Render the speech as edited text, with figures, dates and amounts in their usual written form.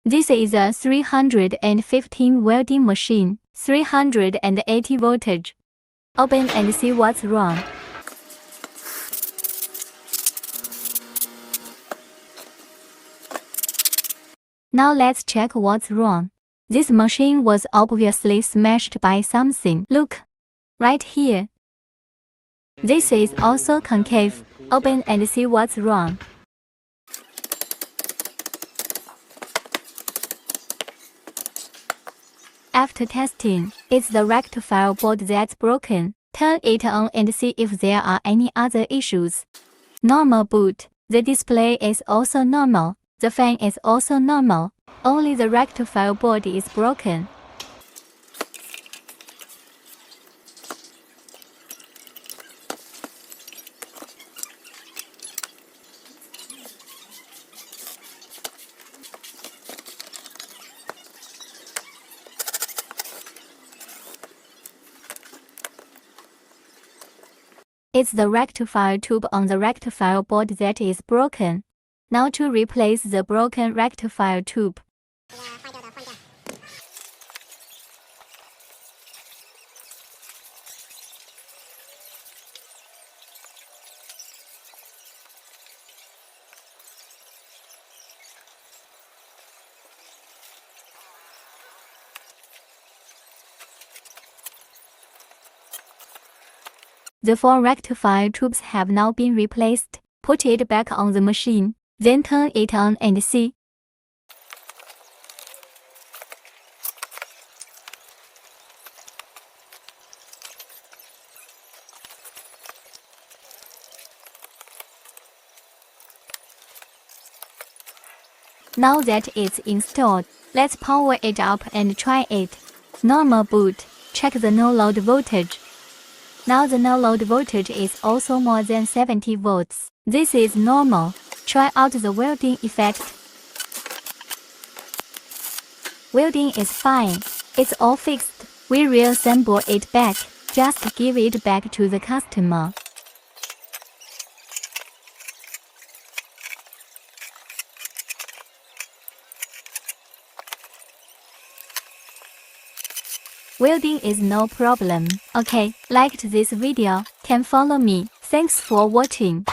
This is a 315 welding machine, 380 voltage. Open and see what's wrong. Now let's check what's wrong. This machine was obviously smashed by something. Look, right here. This is also concave. Open and see what's wrong. After testing, it's the rectifier board that's broken. Turn it on and see if there are any other issues. Normal boot. The display is also normal. The fan is also normal. Only the rectifier board is broken. It's the rectifier tube on the rectifier board that is broken. Now to replace the broken rectifier tube. The 4 rectifier tubes have now been replaced. Put it back on the machine, then turn it on and see. Now that it's installed, let's power it up and try it. Normal boot. Check the no-load voltage. Now the no-load voltage is also more than 70 volts. This is normal. Try out the welding effect. Welding is fine. It's all fixed. We reassemble it back. Just give it back to the customer. Welding is no problem. Okay, liked this video, can follow me. Thanks for watching.